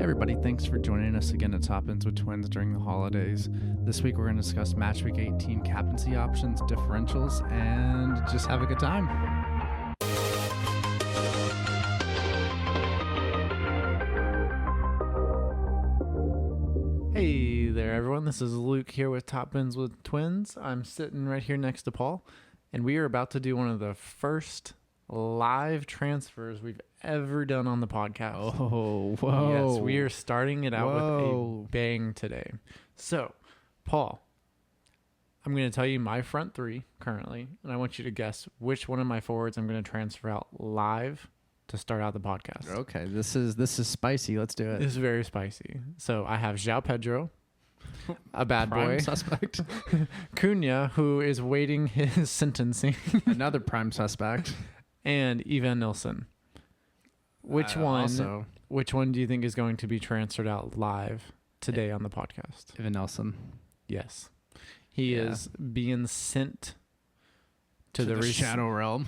Hey everybody, thanks for joining us again at Top Ends with Twins during the holidays. This week we're going to discuss Match Week 18 captaincy options, differentials, and just have a good time. Hey there everyone, this is Luke here with Top Ends with Twins. I'm sitting right here next to Paul, and we are about to do one of the first live transfers we've ever done on the podcast. Oh, whoa. Yes, we are starting it out with a bang today. So, Paul, I'm going to tell you my front three currently, and I want you to guess which one of my forwards I'm going to transfer out live to start out the podcast. Okay, this is spicy. Let's do it. This is very spicy. So, I have João Pedro, a bad Prime boy. suspect. Cunha, who is waiting his sentencing. Another prime suspect. And Ivan Nilsson. Which one do you think is going to be transferred out live today on the podcast? Ivan Nilsson. Yes. He is being sent to the shadow realm.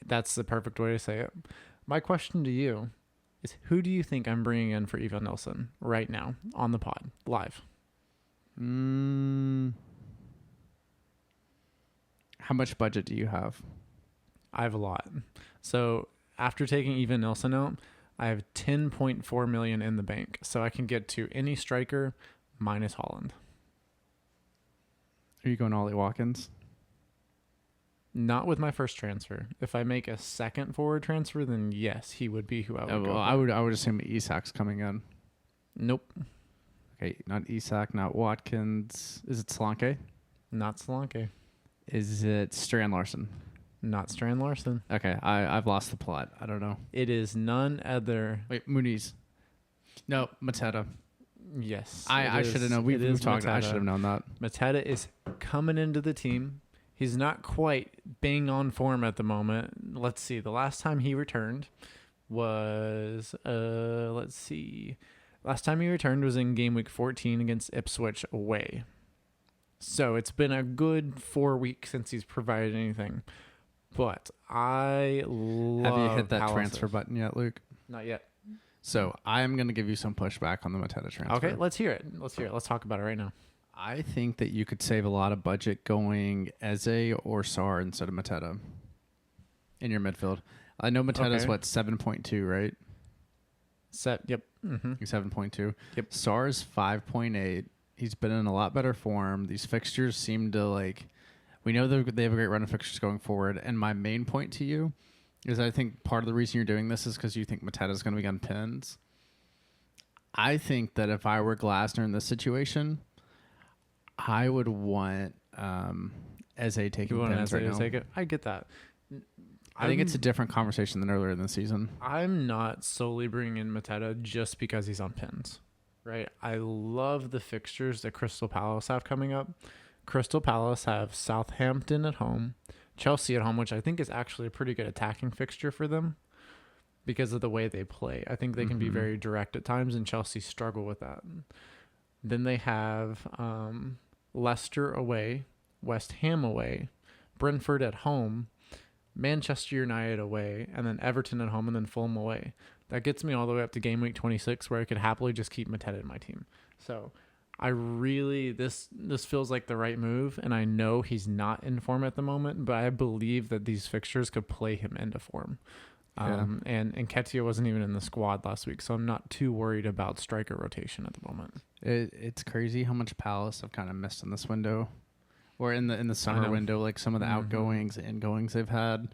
That's the perfect way to say it. My question to you is, who do you think I'm bringing in for Ivan Nilsson right now on the pod, live? How much budget do you have? I have a lot. So after taking Ivan Nilsson out, I have 10.4 million in the bank. So I can get to any striker minus Holland. Are you going Ollie Watkins? Not with my first transfer. If I make a second forward transfer, then yes, he would be who I would go I would assume Isak's coming in. Nope. Okay, not Isak, not Watkins. Is it Solanke? Not Solanke. Is it Strand Larson? Not Strand Larson. Okay, I've lost the plot. I don't know. It is none other. Wait, Muniz. No, Mateta. Yes. I should have known. We've talked. I should have known that. Mateta is coming into the team. He's not quite bang on form at the moment. Let's see. The last time he returned was Last time he returned was in Gameweek 14 against Ipswich away. So it's been a good 4 weeks since he's provided anything. But I love Have you hit that Palace's. transfer button yet, Luke? Not yet. So I'm going to give you some pushback on the Mateta transfer. Okay, let's hear it. Let's talk about it right now. I think that you could save a lot of budget going Eze or Sarr instead of Mateta in your midfield. I know Mateta's 7.2, right? Yep. Mm-hmm. 7.2. Yep. Sarr's 5.8. He's been in a lot better form. These fixtures seem to we know they have a great run of fixtures going forward. And my main point to you is I think part of the reason you're doing this is because you think Mateta's going to be on pins. I think that if I were Glasner in this situation, I would want Eze taking pins right now. Take it? I get that. I think it's a different conversation than earlier in the season. I'm not solely bringing in Mateta just because he's on pins, right? I love the fixtures that Crystal Palace have coming up. Crystal Palace have Southampton at home, Chelsea at home, which I think is actually a pretty good attacking fixture for them because of the way they play. I think they can be very direct at times, and Chelsea struggle with that. Then they have Leicester away, West Ham away, Brentford at home, Manchester United away, and then Everton at home, and then Fulham away. That gets me all the way up to game week 26, where I could happily just keep Mateta in my team. So I really, this feels like the right move, and I know he's not in form at the moment, but I believe that these fixtures could play him into form. And Nketiah wasn't even in the squad last week, so I'm not too worried about striker rotation at the moment. It's crazy how much Palace have kind of missed in this window. Or in the summer window, like some of the outgoings and ingoings they've had,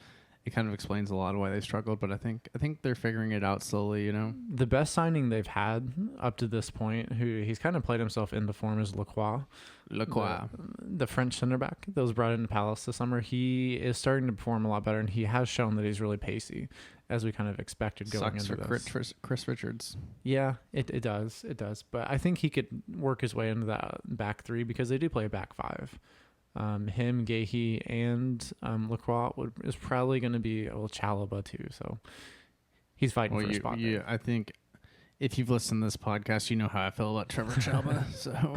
it kind of explains a lot of why they struggled. But I think they're figuring it out slowly. You know, the best signing they've had up to this point, who he's kind of played himself into form, is Lacroix, the French center back that was brought into Palace this summer. He is starting to perform a lot better, and he has shown that he's really pacey, as we kind of expected going into this. Chris Richards. Yeah, it does. But I think he could work his way into that back three because they do play a back five. Him, Gahey, and Lacroix is probably going to be Chalobah too. So he's fighting for a spot. Yeah, I think if you've listened to this podcast, you know how I feel about Trevor Chalobah. So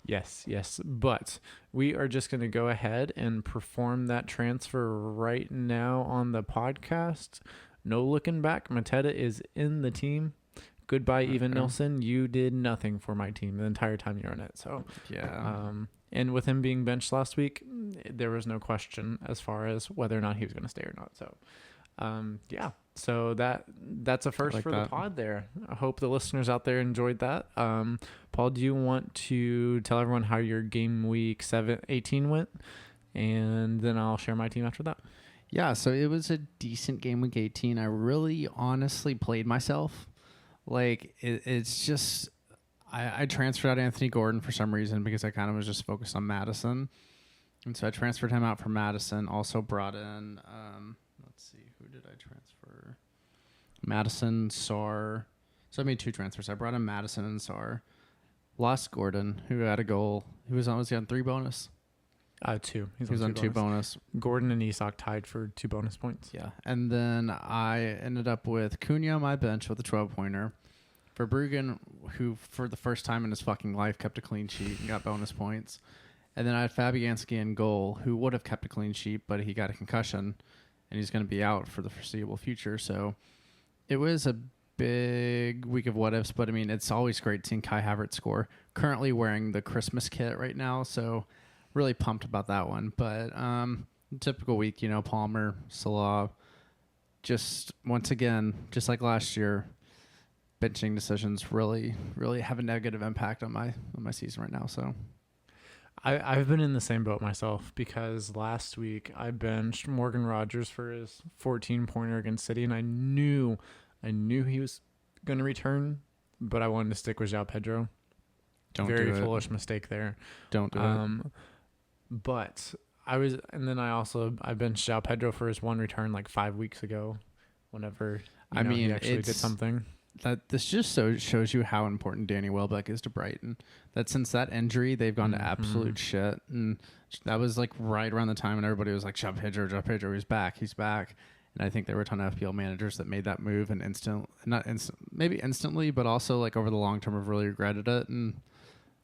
yes. But we are just going to go ahead and perform that transfer right now on the podcast. No looking back. Mateta is in the team. Goodbye, Even Okay. Nilsson. You did nothing for my team the entire time you were in it. So, Yeah. and with him being benched last week, there was no question as far as whether or not he was going to stay or not. So, yeah. So that's a I first like for the that. pod there. I hope the listeners out there enjoyed that. Paul, do you want to tell everyone how your game week 18 went? And then I'll share my team after that. Yeah, so it was a decent game week 18. I really honestly played myself. Like, it's just, I transferred out Anthony Gordon for some reason because I kind of was just focused on Madison. And so I transferred him out for Madison. Also brought in, let's see, who did I transfer? Madison, Sar. So I made 2 transfers. I brought in Madison and Sar. Lost Gordon, who had a goal. He was on 3 bonus. 2. He was on 2 bonus. Gordon and Isak tied for 2 bonus points. Yeah. And then I ended up with Cunha on my bench with a 12-pointer. Verbruggen, who for the first time in his fucking life kept a clean sheet and got bonus points. And then I had Fabianski in goal, who would have kept a clean sheet, but he got a concussion, and he's going to be out for the foreseeable future. So it was a big week of what-ifs, but, I mean, it's always great seeing Kai Havertz score. Currently wearing the Christmas kit right now, so really pumped about that one. But typical week, Palmer, Salah, just once again, just like last year, benching decisions really have a negative impact on my season right now. So I've been in the same boat myself because last week I benched Morgan Rogers for his 14-pointer against City, and I knew he was going to return, but I wanted to stick with João Pedro. Very foolish mistake there. Don't do it. But I benched João Pedro for his 1 return like 5 weeks ago, whenever he actually did something. That this just shows you how important Danny Welbeck is to Brighton. That since that injury, they've gone to absolute shit, and that was like right around the time when everybody was like, João Pedro, he's back. And I think there were a ton of FPL managers that made that move and maybe instantly, but also like over the long term have really regretted it. And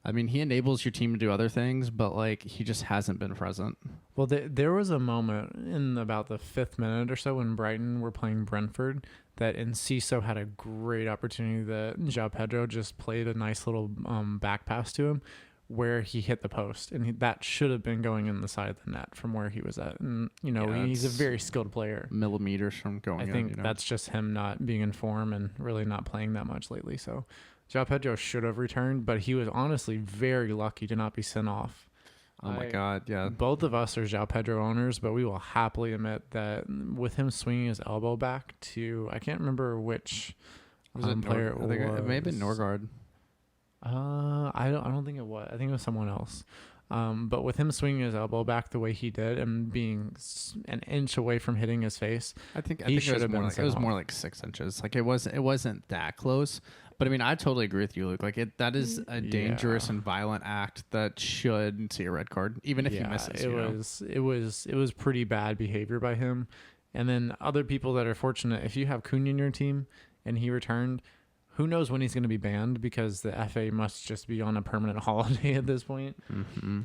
I mean, he enables your team to do other things, but like he just hasn't been present. Well, there was a moment in about the 5th minute or so when Brighton were playing Brentford that Enciso had a great opportunity that João Pedro just played a nice little back pass to him where he hit the post, and that should have been going in the side of the net from where he was at. And he's a very skilled player. Millimeters from going. I think that's just him not being in form and really not playing that much lately. So João Pedro should have returned, but he was honestly very lucky to not be sent off. Oh my God, yeah. Both of us are João Pedro owners, but we will happily admit that with him swinging his elbow back to, I can't remember which player it was. I think it may have been Norgard. I don't think it was. I think it was someone else. But with him swinging his elbow back the way he did and being an inch away from hitting his face, I think it was more like 6 inches. Like it wasn't that close. But I mean, I totally agree with you, Luke. Like that is a dangerous and violent act that should see a red card, even if he misses. It was pretty bad behavior by him. And then other people that are fortunate, if you have Cunha in your team and he returned, who knows when he's going to be banned because the FA must just be on a permanent holiday at this point. Mm-hmm.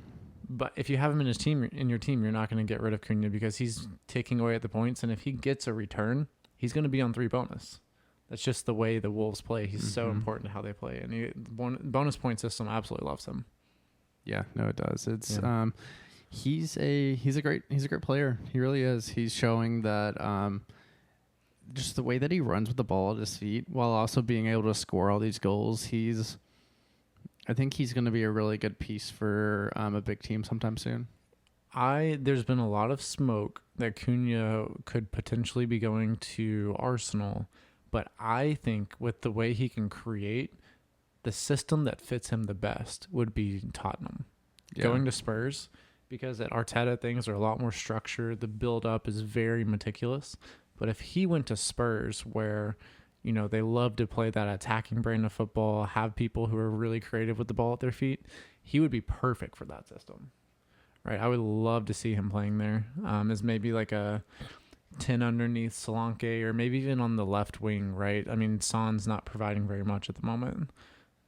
But if you have him in your team, you're not going to get rid of Cunha because he's taking away at the points. And if he gets a return, he's going to be on 3 bonus. That's just the way the Wolves play. He's so important to how they play, and the bonus point system absolutely loves him. Yeah, no, it does. It's he's a great player. He really is. He's showing that just the way that he runs with the ball at his feet while also being able to score all these goals. I think he's going to be a really good piece for a big team sometime soon. There's been a lot of smoke that Cunha could potentially be going to Arsenal. But I think with the way he can create, the system that fits him the best would be Tottenham. Yeah. Going to Spurs, because at Arteta, things are a lot more structured. The build-up is very meticulous. But if he went to Spurs, where they love to play that attacking brand of football, have people who are really creative with the ball at their feet, he would be perfect for that system. Right? I would love to see him playing there as maybe like a 10 underneath Solanke, or maybe even on the left wing, right? I mean, Son's not providing very much at the moment.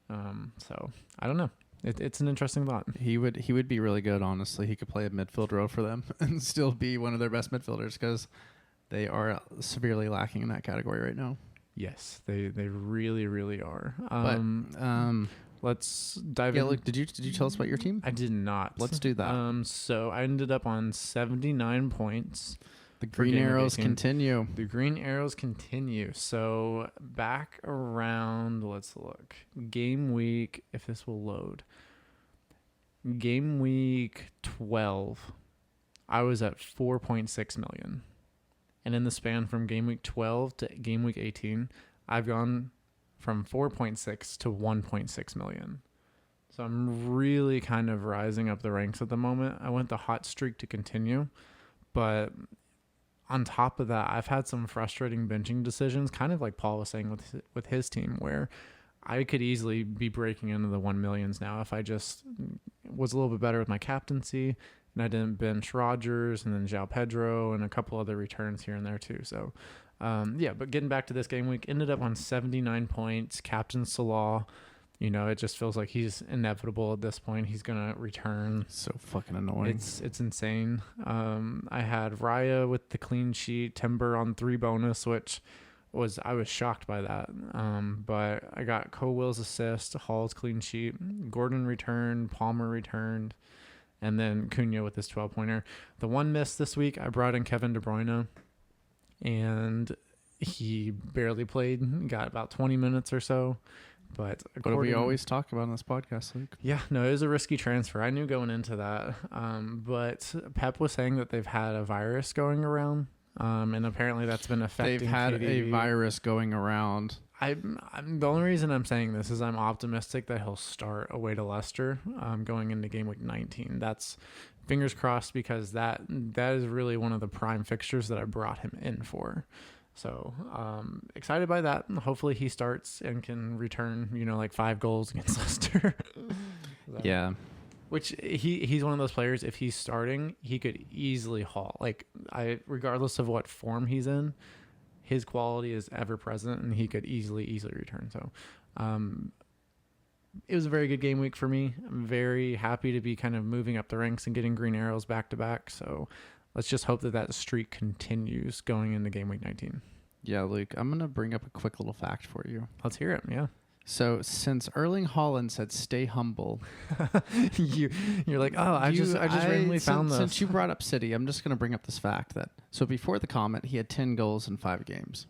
So I don't know. It's an interesting thought. He would be really good, honestly. He could play a midfield role for them and still be one of their best midfielders because they are severely lacking in that category right now. Yes, they really really are. But Let's dive yeah, in. look, did you tell us about your team? I did not. Let's do that. So I ended up on 79 points. The green arrows 18. continue. The green arrows continue. So back around, let's look. Game week, if this will load. Game week 12, I was at 4.6 million. And in the span from game week 12 to game week 18, I've gone from 4.6 to 1.6 million. So I'm really kind of rising up the ranks at the moment. I want the hot streak to continue, but on top of that, I've had some frustrating benching decisions, kind of like Paul was saying with his team, where I could easily be breaking into the 1 millions now if I just was a little bit better with my captaincy and I didn't bench Rodgers and then João Pedro and a couple other returns here and there too. So, but getting back to this game week, ended up on 79 points, captain Salah. You know, it just feels like he's inevitable at this point. He's going to return. So fucking annoying. It's insane. I had Raya with the clean sheet, Timber on 3 bonus, which I was shocked by that. But I got Colwill's assist, Hall's clean sheet, Gordon returned, Palmer returned, and then Cunha with his 12-pointer. The one miss this week, I brought in Kevin De Bruyne, and he barely played, got about 20 minutes or so. But what do we always talk about on this podcast, Luke? Yeah, no, it was a risky transfer. I knew going into that. But Pep was saying that they've had a virus going around, and apparently that's been affecting. They've had KDB. a virus going around. I'm the only reason I'm saying this is I'm optimistic that he'll start away to Leicester, going into game week 19. That's fingers crossed because that is really one of the prime fixtures that I brought him in for. So excited by that. Hopefully he starts and can return, like 5 goals against Leicester. Yeah. Which he's one of those players, if he's starting, he could easily haul. Regardless of what form he's in, his quality is ever present and he could easily return. So it was a very good game week for me. I'm very happy to be kind of moving up the ranks and getting green arrows back to back. So let's just hope that streak continues going into game week 19. Yeah, Luke, I'm going to bring up a quick little fact for you. Let's hear it, yeah. So since Erling Haaland said stay humble, you're like, oh, I just randomly found this. Since you brought up City, I'm just going to bring up this fact that, so before the comment, he had 10 goals in 5 games.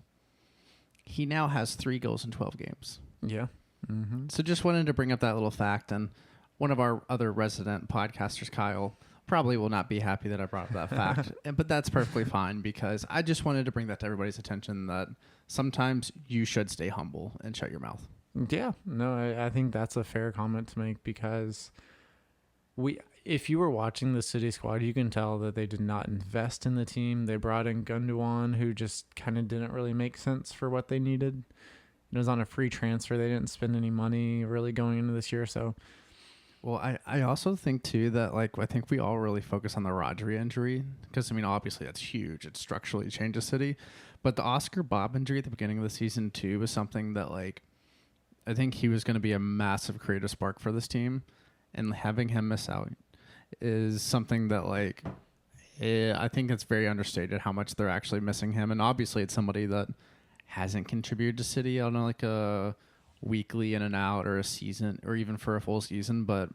He now has 3 goals in 12 games. Yeah. Mm-hmm. So just wanted to bring up that little fact, and one of our other resident podcasters, Kyle, probably will not be happy that I brought up that fact, but that's perfectly fine because I just wanted to bring that to everybody's attention that sometimes you should stay humble and shut your mouth. Yeah, no, I think that's a fair comment to make because if you were watching the City squad, you can tell that they did not invest in the team. They brought in Gundogan, who just kind of didn't really make sense for what they needed. It was on a free transfer. They didn't spend any money really going into this year, so... Well, I also think, too, that, I think we all really focus on the Rodri injury because, obviously that's huge. It structurally changes City. But the Oscar Bob injury at the beginning of the season, too, was something that, I think he was going to be a massive creative spark for this team. And having him miss out is something that, I think it's very understated how much they're actually missing him. And obviously it's somebody that hasn't contributed to City on, a weekly in and out or a season or even for a full season, but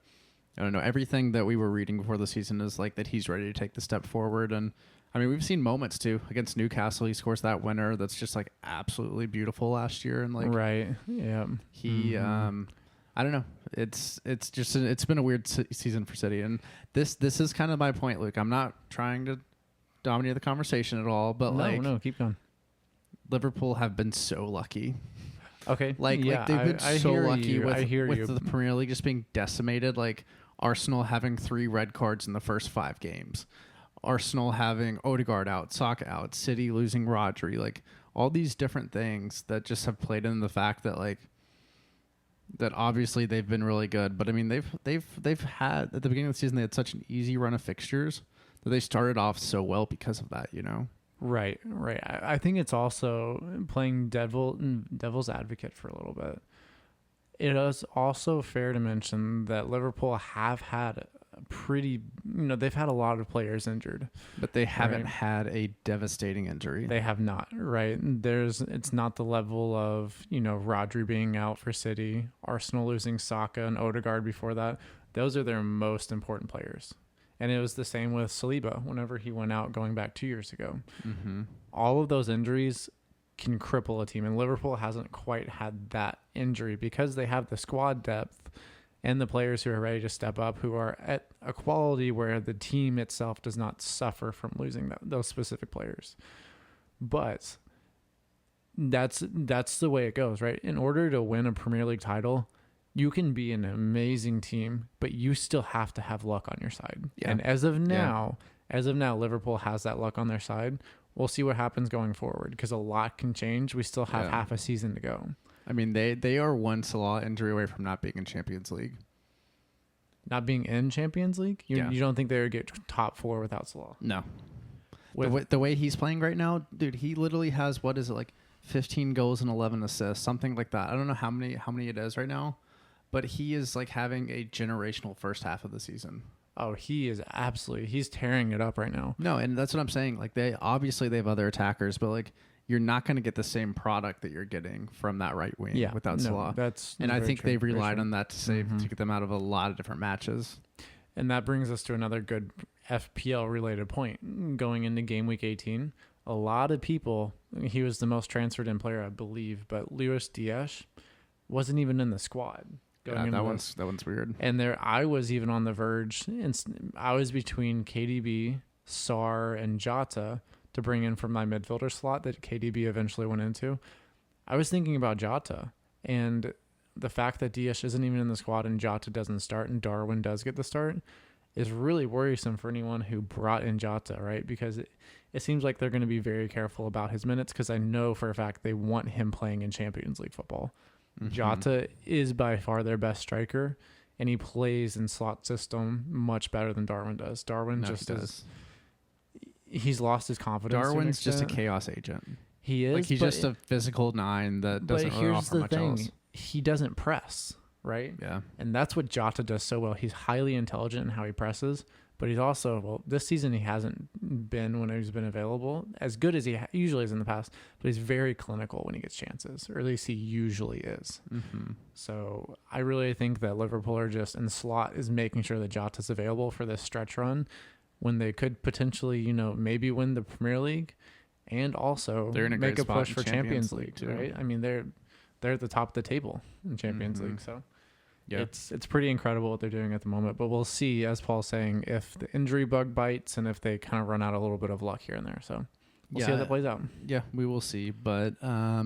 I don't know, everything that we were reading before the season is that he's ready to take the step forward. And we've seen moments too against Newcastle. He scores that winner that's just absolutely beautiful last year, and right, yeah, he I don't know, it's just it's been a weird season for City, and this is kind of my point, Luke. I'm not trying to dominate the conversation at all, but no, keep going. Liverpool have been so lucky. Okay. They've been so lucky with the Premier League just being decimated. Arsenal having 3 red cards in the first 5 games. Arsenal having Odegaard out, Saka out, City losing Rodri. All these different things that just have played in the fact that that obviously they've been really good. But they've had at the beginning of the season they had such an easy run of fixtures that they started off so well because of that. Right. I think it's also playing devil's advocate for a little bit. It is also fair to mention that Liverpool have had pretty, they've had a lot of players injured. But they haven't Right. had a devastating injury. They have not, right? It's not the level of, Rodri being out for City, Arsenal losing Saka and Odegaard before that. Those are their most important players. And it was the same with Saliba whenever he went out going back 2 years ago. Mm-hmm. All of those injuries can cripple a team, and Liverpool hasn't quite had that injury because they have the squad depth and the players who are ready to step up, who are at a quality where the team itself does not suffer from losing those specific players. But that's the way it goes, right? In order to win a Premier League title, you can be an amazing team, but you still have to have luck on your side. Yeah. And as of now, Liverpool has that luck on their side. We'll see what happens going forward because a lot can change. We still have half a season to go. I mean, they are one Salah injury away from not being in Champions League. Not being in Champions League? You don't think they would get top 4 without Salah? No. The way he's playing right now, dude, he literally has, 15 goals and 11 assists, something like that. I don't know how many it is right now, but he is like having a generational first half of the season. Oh, he's tearing it up right now. No, and that's what I'm saying. Like they have other attackers, but like you're not going to get the same product that you're getting from that right wing without Salah. I think they've relied on that to get them out of a lot of different matches. And that brings us to another good FPL related point. Going into game week 18, a lot of people, he was the most transferred in player, I believe, but Luis Diaz wasn't even in the squad. That one's weird. And I was even on the verge, and I was between KDB, Sar, and Jota to bring in from my midfielder slot that KDB eventually went into. I was thinking about Jota, and the fact that Diaz isn't even in the squad and Jota doesn't start and Darwin does get the start is really worrisome for anyone who brought in Jota, right? Because it seems like they're going to be very careful about his minutes because I know for a fact they want him playing in Champions League football. Mm-hmm. Jota is by far their best striker, and he plays in slot system much better than Darwin does. He's lost his confidence. Darwin's just a chaos agent. He is. Like he's just a physical 9 that doesn't really offer much else. He doesn't press, right? Yeah. And that's what Jota does so well. He's highly intelligent in how he presses, but he's also, this season he hasn't been, when he's been available, as good as he usually is in the past, but he's very clinical when he gets chances, or at least he usually is. Mm-hmm. So I really think that Liverpool are just, and slot is making sure that Jota's available for this stretch run when they could potentially, maybe win the Premier League and also make a push for Champions League too. Right? I mean, they're at the top of the table in Champions League. So it's pretty incredible what they're doing at the moment. But we'll see, as Paul's saying, if the injury bug bites and if they kind of run out a little bit of luck here and there. So we'll see how that plays out. Yeah, we will see. But I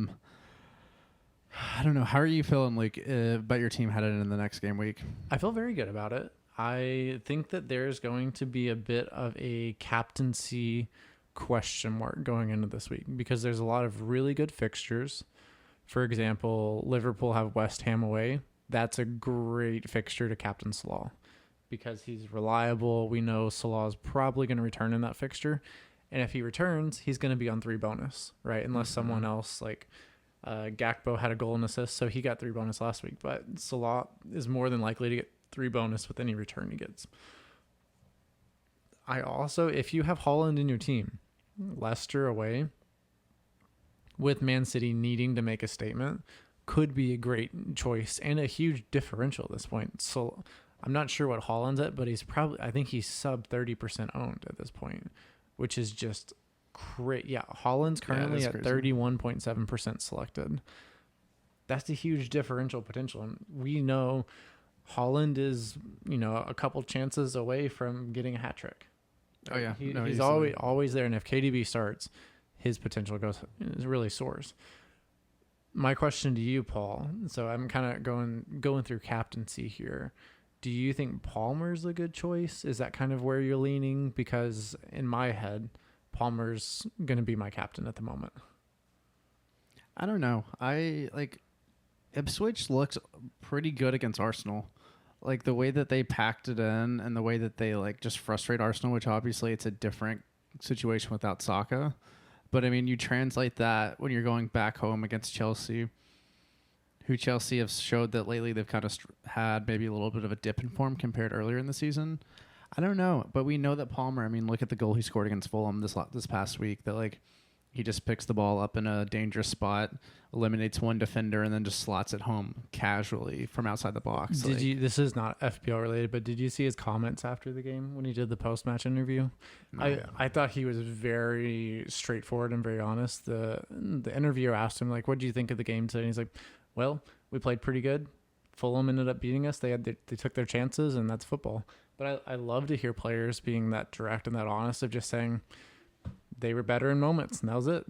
don't know. How are you feeling about your team headed into the next game week? I feel very good about it. I think that there's going to be a bit of a captaincy question mark going into this week because there's a lot of really good fixtures. For example, Liverpool have West Ham away. That's a great fixture to captain Salah because he's reliable. We know Salah is probably going to return in that fixture. And if he returns, he's going to be on 3 bonus, right? Unless someone else like Gakpo had a goal and assist, so he got 3 bonus last week. But Salah is more than likely to get 3 bonus with any return he gets. I also, if you have Haaland in your team, Leicester away, with Man City needing to make a statement, could be a great choice and a huge differential at this point. So I'm not sure what Haaland's at, but I think he's sub 30% owned at this point, which is just great. Yeah, Haaland's currently at 31.7% selected. That's a huge differential potential. And we know Haaland is, a couple chances away from getting a hat trick. Oh yeah, he's always there. And if KDB starts, his potential really soars. My question to you, Paul. So I'm kind of going through captaincy here. Do you think Palmer's a good choice? Is that kind of where you're leaning? Because in my head, Palmer's going to be my captain at the moment. I don't know. Ipswich looks pretty good against Arsenal. Like the way that they packed it in and the way that they just frustrate Arsenal, which obviously it's a different situation without Saka. But I mean, you translate that when you're going back home against Chelsea, who Chelsea have showed that lately they've kind of had maybe a little bit of a dip in form compared earlier in the season. I don't know, but we know that Palmer. I mean, look at the goal he scored against Fulham this past week. That like he just picks the ball up in a dangerous spot, eliminates one defender, and then just slots it home casually from outside the box. Did you? This is not FPL related, but did you see his comments after the game when he did the post match interview? No. I thought he was very straightforward and very honest. The interviewer asked him like, "What do you think of the game today?" And he's like, "Well, we played pretty good. Fulham ended up beating us. They took their chances, and that's football." But I love to hear players being that direct and that honest of just saying they were better in moments, and that was it.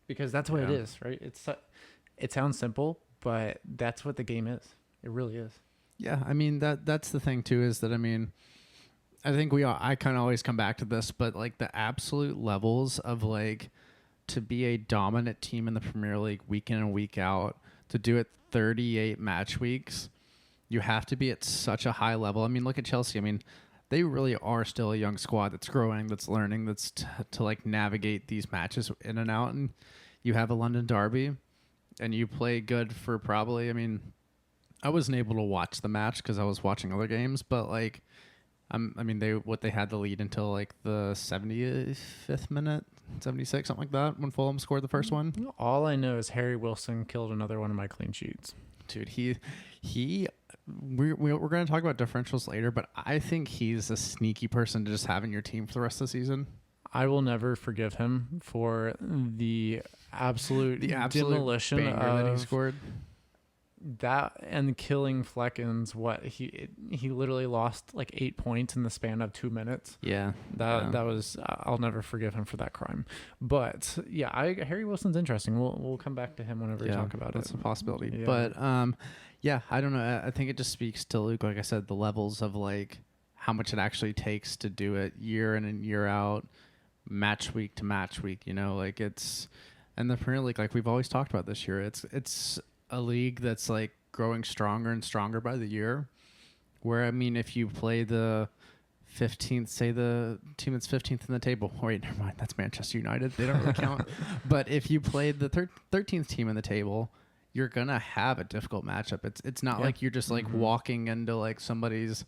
Because that's what it is, right? It sounds simple, but that's what the game is. It really is. Yeah, I mean that's the thing too, is that I mean I think I kind of always come back to this, but like the absolute levels of like to be a dominant team in the Premier League week in and week out, to do it 38 match weeks, you have to be at such a high level. I mean, look at Chelsea. I mean, they really are still a young squad that's growing, that's learning, that's to like navigate these matches in and out. And you have a London derby, and you play good for probably. I mean, I wasn't able to watch the match because I was watching other games, but like, I mean, they had the lead until like the 75th minute, 76, something like that, when Fulham scored the first one. All I know is Harry Wilson killed another one of my clean sheets. Dude, we're going to talk about differentials later, but I think he's a sneaky person to just have in your team for the rest of the season. I will never forgive him for the absolute demolition banger that he scored. That and killing Fleckens. What he literally lost like 8 points in the span of 2 minutes. Yeah, that was, I'll never forgive him for that crime. But yeah, Harry Wilson's interesting. We'll come back to him whenever we talk about that's it. a possibility. Yeah. But yeah, I don't know. I think it just speaks to Luke, like I said, the levels of like how much it actually takes to do it year in and year out, match week to match week. You know, like it's, and the Premier League, like we've always talked about this year, it's a league that's like growing stronger and stronger by the year. Where I mean, if you play the 15th, say the team that's 15th in the table. Wait, never mind. That's Manchester United. They don't really count. But if you played the 13th team in the table, you're gonna have a difficult matchup. It's not like you're just like walking into like somebody's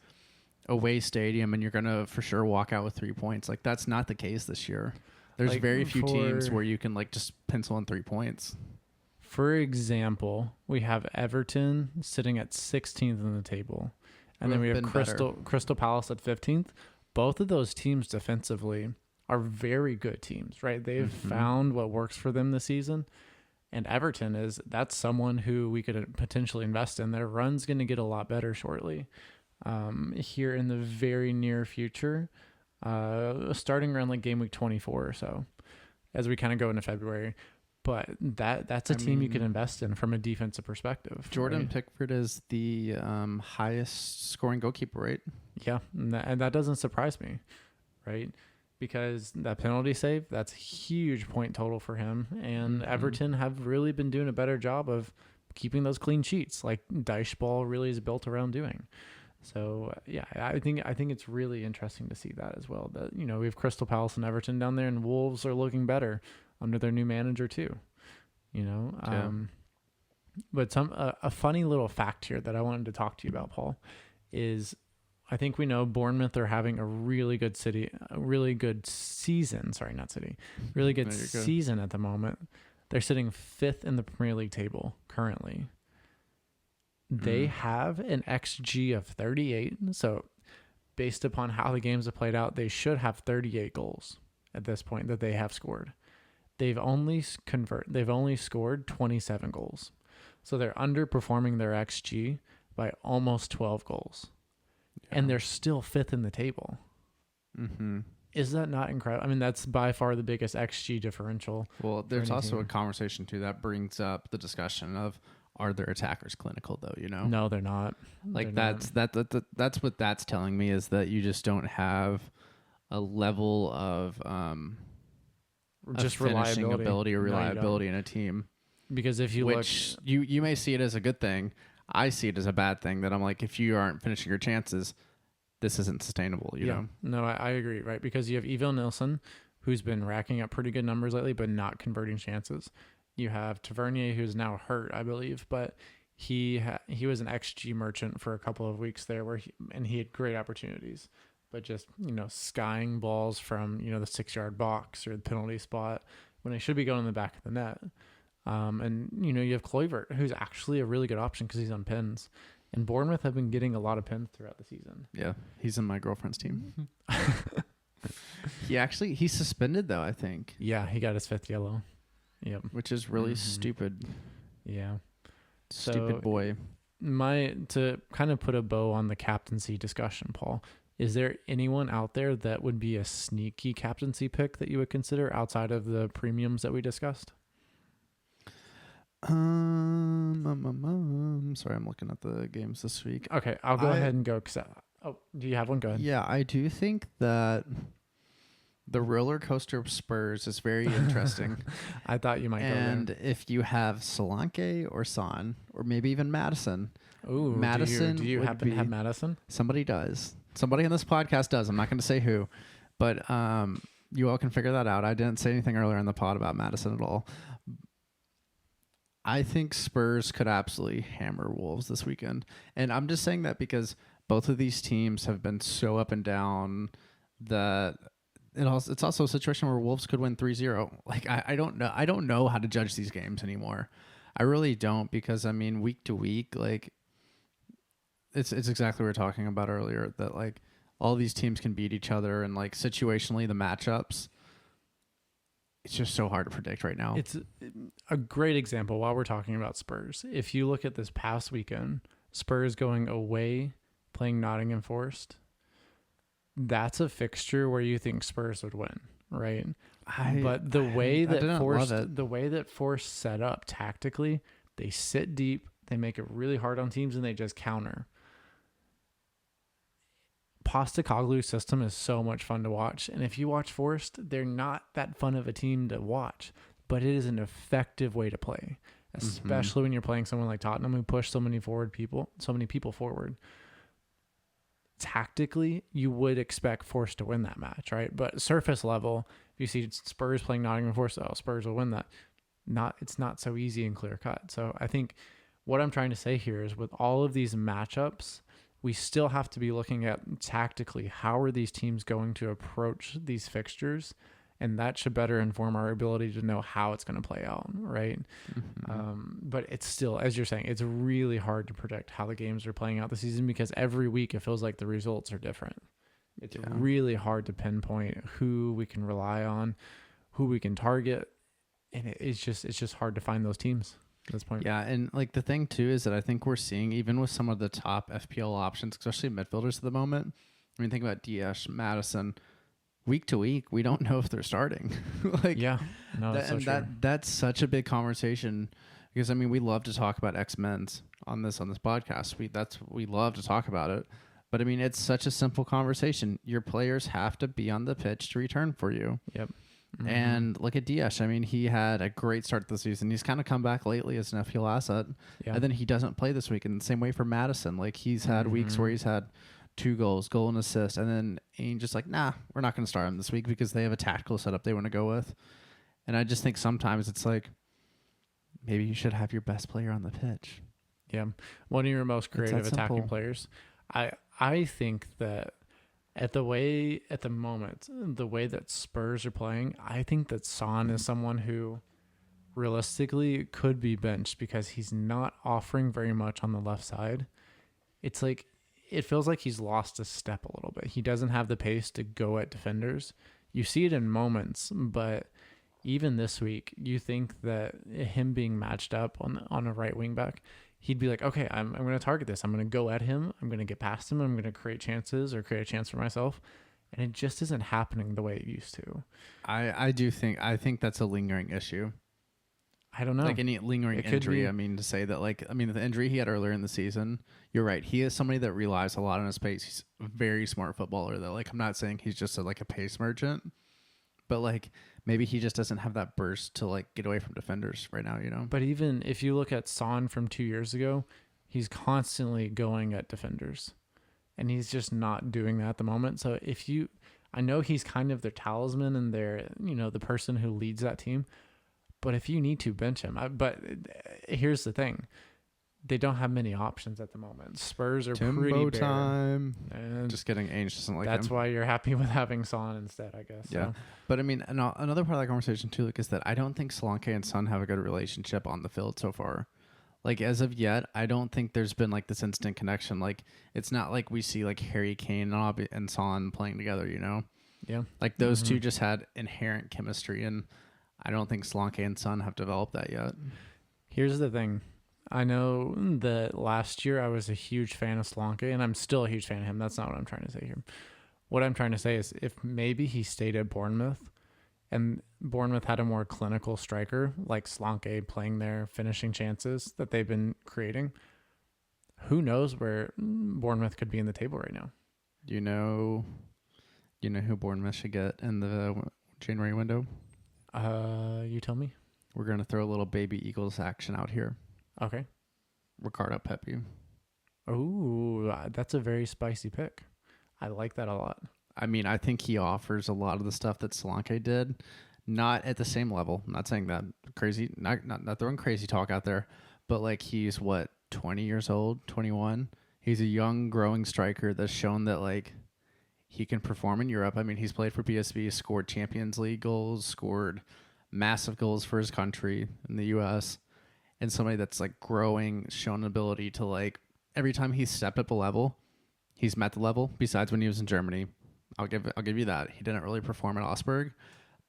away stadium and you're gonna for sure walk out with 3 points. Like that's not the case this year. There's like very few teams where you can like just pencil in 3 points. For example, we have Everton sitting at 16th in the table, and then we have Crystal Palace at 15th. Both of those teams defensively are very good teams, right? They've found what works for them this season. And Everton that's someone who we could potentially invest in. Their run's going to get a lot better shortly, here in the very near future, starting around like game week 24 or so, as we kind of go into February. But that's a team you can invest in from a defensive perspective. Jordan Pickford is the highest scoring goalkeeper, right? Yeah, and that doesn't surprise me, right? Because that penalty save, that's a huge point total for him. And Everton have really been doing a better job of keeping those clean sheets, like Dyche really is built around doing. So yeah, I think it's really interesting to see that as well. That, you know, we have Crystal Palace and Everton down there, and Wolves are looking better under their new manager too. You know, but a funny little fact here that I wanted to talk to you about, Paul, is I think we know Bournemouth are having a really good season. Sorry, not city. Really good season at the moment. They're sitting 5th in the Premier League table currently. They have an XG of 38. So based upon how the games have played out, they should have 38 goals at this point that they have scored. They've only scored 27 goals. So they're underperforming their XG by almost 12 goals. Yeah. And they're still 5th in the table. Is that not incredible? I mean, that's by far the biggest XG differential. Well, there's also a conversation too that brings up the discussion of, are their attackers clinical though? You know, no, they're not. Like that's what that's telling me, is that you just don't have a level of just finishing ability or reliability in a team. Because if you look, you may see it as a good thing. I see it as a bad thing, that I'm like, if you aren't finishing your chances, this isn't sustainable, you know? No, I agree, right? Because you have Evo Nilsson, who's been racking up pretty good numbers lately, but not converting chances. You have Tavernier, who's now hurt, I believe, but he was an XG merchant for a couple of weeks there, and he had great opportunities. but just, skying balls from, the 6-yard box or the penalty spot when it should be going in the back of the net. And, you have Kluivert, who's actually a really good option because he's on pins. And Bournemouth have been getting a lot of pins throughout the season. Yeah, he's in my girlfriend's team. He's suspended, though, I think. Yeah, he got his 5th yellow. Yep. Which is really stupid. Yeah. Stupid boy. To kind of put a bow on the captaincy discussion, Paul, is there anyone out there that would be a sneaky captaincy pick that you would consider outside of the premiums that we discussed? Sorry, I'm looking at the games this week. Okay, I'll go ahead and go. Do you have one? Go ahead. Yeah, I do think that the roller coaster of Spurs is very interesting. I thought you might go there. And if you have Solanke or Son, or maybe even Madison. Ooh, Madison. Do you happen to have Madison? Somebody does. Somebody on this podcast does. I'm not going to say who. But you all can figure that out. I didn't say anything earlier in the pod about Madison at all. I think Spurs could absolutely hammer Wolves this weekend. And I'm just saying that because both of these teams have been so up and down that it's also a situation where Wolves could win 3-0. Like, I don't know. I don't know how to judge these games anymore. I really don't, because, I mean, week to week, like, it's exactly what we were talking about earlier, that, like, all these teams can beat each other, and, like, situationally, the matchups, it's just so hard to predict right now. It's a great example while we're talking about Spurs. If you look at this past weekend, Spurs going away, playing Nottingham Forest, that's a fixture where you think Spurs would win, right? But the way that Forest set up tactically, they sit deep, they make it really hard on teams, and they just counter. Postecoglou's system is so much fun to watch, and if you watch Forest, they're not that fun of a team to watch, but it is an effective way to play, especially when you're playing someone like Tottenham who push so many people forward. Tactically, you would expect Forest to win that match, right? But surface level, if you see Spurs playing Nottingham Forest, Spurs will win that. It's not so easy and clear cut. So I think what I'm trying to say here is, with all of these matchups, we still have to be looking at tactically, how are these teams going to approach these fixtures? And that should better inform our ability to know how it's going to play out, right? But it's still, as you're saying, it's really hard to predict how the games are playing out this season, because every week it feels like the results are different. It's really hard to pinpoint who we can rely on, who we can target, and it's just hard to find those teams at this point. Yeah, and like the thing too is that I think we're seeing, even with some of the top FPL options, especially midfielders at the moment. I mean, think about Diaz, Madison. Week to week, we don't know if they're starting. That's such a big conversation, because I mean, we love to talk about X-Men's on this podcast. We love to talk about it, but I mean, it's such a simple conversation. Your players have to be on the pitch to return for you. Yep. And look at Diaz. I mean, he had a great start to the season. He's kind of come back lately as an FPL asset, and then he doesn't play this week. And the same way for Madison. Like, he's had weeks where he's had 2 goals, goal and assist, and then Ainge just like, nah, we're not going to start him this week because they have a tactical setup they want to go with. And I just think sometimes it's like, maybe you should have your best player on the pitch. Yeah, one of your most creative attacking players. I think that at the moment, the way that Spurs are playing, I think that Son is someone who realistically could be benched, because he's not offering very much on the left side. It's like, it feels like he's lost a step a little bit. He doesn't have the pace to go at defenders. You see it in moments, but even this week, you think that him being matched up on a right wing back, he'd be like, okay, I'm going to target this. I'm going to go at him. I'm going to get past him. I'm going to create chances or create a chance for myself. And it just isn't happening the way it used to. I think that's a lingering issue. I don't know. Like any lingering injury. I mean, to say that, the injury he had earlier in the season, you're right. He is somebody that relies a lot on his pace. He's a very smart footballer, though. Like, I'm not saying he's just a pace merchant, but maybe he just doesn't have that burst to get away from defenders right now, you know? But even if you look at Son from 2 years ago, he's constantly going at defenders, and he's just not doing that at the moment. So I know he's kind of their talisman and their, the person who leads that team. But if you need to, bench him. But here's the thing. they don't have many options at the moment. Spurs are pretty Timbo bare. time. And Just kidding. Ainge doesn't like that's him. why you're happy with having Son instead, I guess. Yeah. So. But I mean, another part of that conversation too, like, is that I don't think Solanke and Son have a good relationship on the field so far. Like, as of yet, I don't think there's been like this instant connection. Like, it's not like we see like Harry Kane and Son playing together, you know? Yeah. Like, those two just had inherent chemistry, and I don't think Solanke and Son have developed that yet. Here's the thing. I know that last year I was a huge fan of Solanke, and I'm still a huge fan of him. That's not what I'm trying to say here. What I'm trying to say is if maybe he stayed at Bournemouth and Bournemouth had a more clinical striker like Solanke playing there, finishing chances that they've been creating, who knows where Bournemouth could be in the table right now. Do you know who Bournemouth should get in the January window? You tell me. We're going to throw a little baby Eagles action out here. Okay. Ricardo Pepi. Oh, that's a very spicy pick. I like that a lot. I mean, I think he offers a lot of the stuff that Solanke did, not at the same level. I'm not saying that crazy, not throwing crazy talk out there, but like he's 20 years old, 21. He's a young, growing striker that's shown that like he can perform in Europe. I mean, he's played for PSV, scored Champions League goals, scored massive goals for his country in the U.S., and somebody that's like growing, shown an ability to like every time he's stepped up a level, he's met the level. Besides when he was in Germany. I'll give you that. He didn't really perform at Augsburg,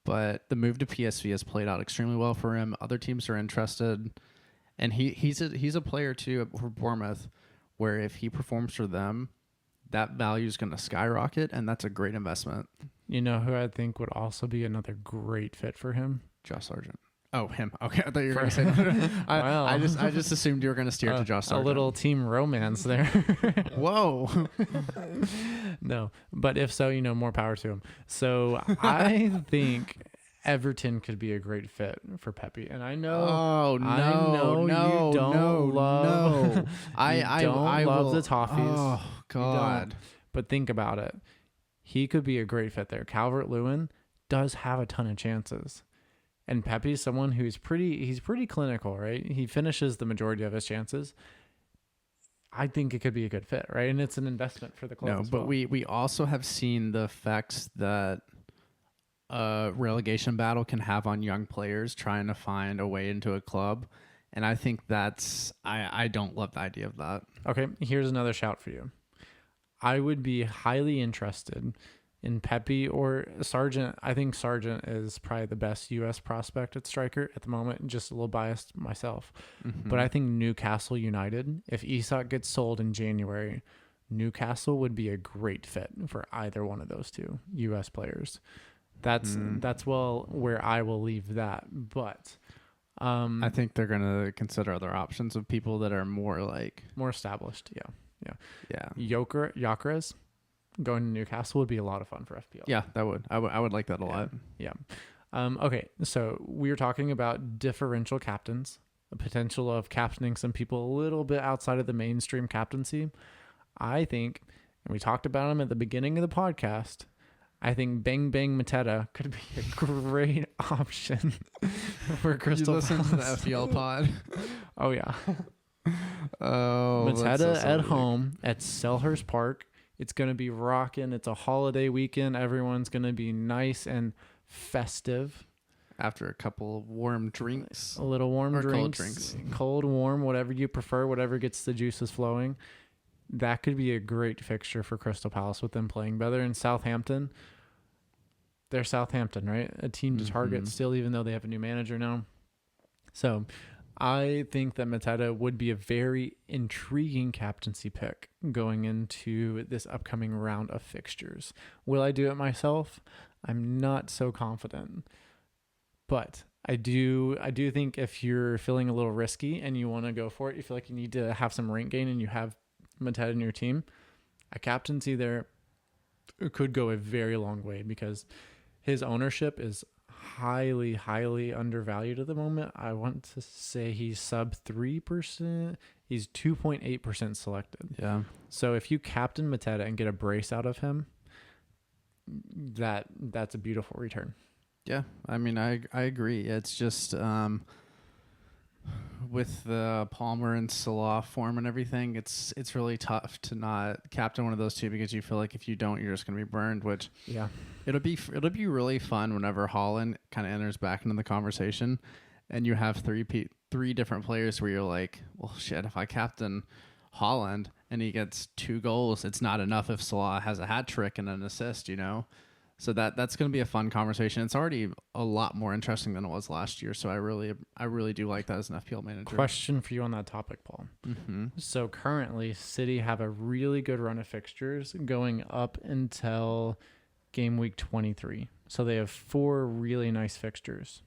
but the move to PSV has played out extremely well for him. Other teams are interested, and he's a player too for Bournemouth, where if he performs for them, that value is going to skyrocket, and that's a great investment. You know who I think would also be another great fit for him? Josh Sargent. Oh, him. Okay, I thought you were going to say that. I just assumed you were going to steer to Josh Sargent. A little team romance there. Whoa. No, but if so, more power to him. So I think Everton could be a great fit for Pepe, and I know. Oh no! You don't love. I love the toffees. Oh God! But think about it. He could be a great fit there. Calvert-Lewin does have a ton of chances. And Pepe's someone who's pretty clinical, right? He finishes the majority of his chances. I think it could be a good fit, right? And it's an investment for the club. No, but we also have seen the effects that a relegation battle can have on young players trying to find a way into a club. And I think I don't love the idea of that. Okay, here's another shout for you. I would be highly interested in Pepe or Sargent. I think Sargent is probably the best U.S. prospect at striker at the moment. Just a little biased myself. Mm-hmm. But I think Newcastle United, if Isak gets sold in January, Newcastle would be a great fit for either one of those two U.S. players. That's where I will leave that. But I think they're going to consider other options of people that are more established. Yeah. Gyökeres going to Newcastle would be a lot of fun for FPL. Yeah, that would. I would like that a lot. Yeah. Okay, so we were talking about differential captains, the potential of captaining some people a little bit outside of the mainstream captaincy. I think, and we talked about him at the beginning of the podcast, I think Bang Bang Mateta could be a great option for Crystal Palace. You listen to the FPL pod? Oh, yeah. Oh, Mateta at home at Selhurst Park. It's going to be rocking. It's a holiday weekend. Everyone's going to be nice and festive. After a couple of warm drinks. A little warm drinks. Cold drinks. Cold, warm, whatever you prefer, whatever gets the juices flowing. That could be a great fixture for Crystal Palace with them playing better. And Southampton, they're Southampton, right? A team to target still, even though they have a new manager now. So I think that Mateta would be a very intriguing captaincy pick going into this upcoming round of fixtures. Will I do it myself? I'm not so confident. But I do think if you're feeling a little risky and you want to go for it, you feel like you need to have some rank gain and you have Mateta in your team, a captaincy there could go a very long way because his ownership is highly, highly undervalued at the moment. I want to say he's sub 3%. He's 2.8% selected. Yeah. So if you captain Mateta and get a brace out of him, that's a beautiful return. Yeah. I mean, I agree. It's just with the Palmer and Salah form and everything, it's really tough to not captain one of those two because you feel like if you don't, you're just going to be burned. Which Yeah. it'll be really fun whenever Holland kind of enters back into the conversation, and you have three different players where you're like, well, shit, if I captain Holland and he gets 2 goals, it's not enough if Salah has a hat trick and an assist, you know. So that's going to be a fun conversation. It's already a lot more interesting than it was last year. So I really do like that as an FPL manager. Question for you on that topic, Paul. Mm-hmm. So currently, City have a really good run of fixtures going up until game week 23. So they have 4 really nice fixtures.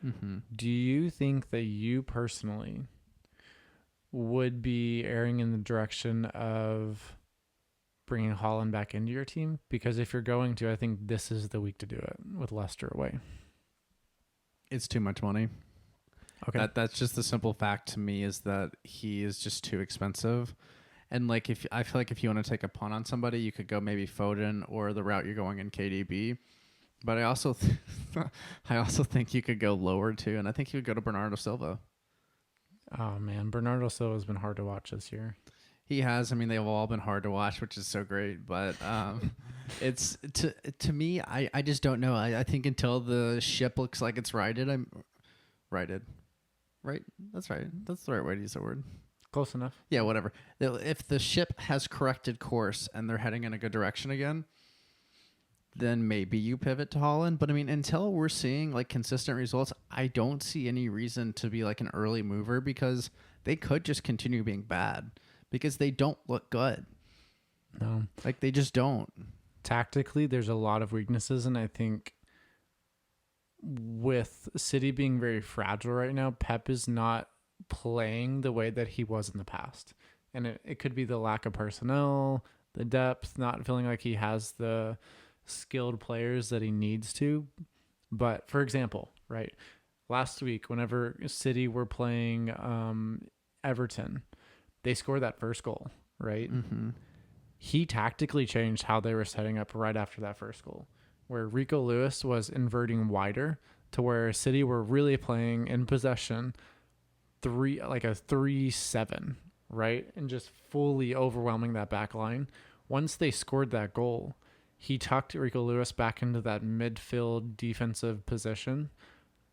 Mm-hmm. Do you think that you personally would be erring in the direction of bringing Holland back into your team? Because if you're going to, I think this is the week to do it with Leicester away. It's too much money. Okay. That's just the simple fact to me is that he is just too expensive. And like if I feel like if you want to take a punt on somebody, you could go maybe Foden or the route you're going in KDB. But I also I also think you could go lower too, and I think you would go to Bernardo Silva. Oh man, Bernardo Silva has been hard to watch this year. He has. I mean, they've all been hard to watch, which is so great. But it's to me, I just don't know. I think until the ship looks like it's righted, I'm righted. Right? That's right. That's the right way to use the word. Close enough. Yeah, whatever. If the ship has corrected course and they're heading in a good direction again, then maybe you pivot to Holland. But I mean, until we're seeing like consistent results, I don't see any reason to be like an early mover because they could just continue being bad because they don't look good. No. Like they just don't. Tactically, there's a lot of weaknesses, and I think with City being very fragile right now, Pep is not playing the way that he was in the past. And it could be the lack of personnel, the depth, not feeling like he has the skilled players that he needs to. But for example, right, last week, whenever City were playing Everton, they scored that first goal, right? Mm-hmm. He tactically changed how they were setting up right after that first goal, where Rico Lewis was inverting wider to where City were really playing in possession, like a 3-7, right? And just fully overwhelming that back line. Once they scored that goal, he tucked Rico Lewis back into that midfield defensive position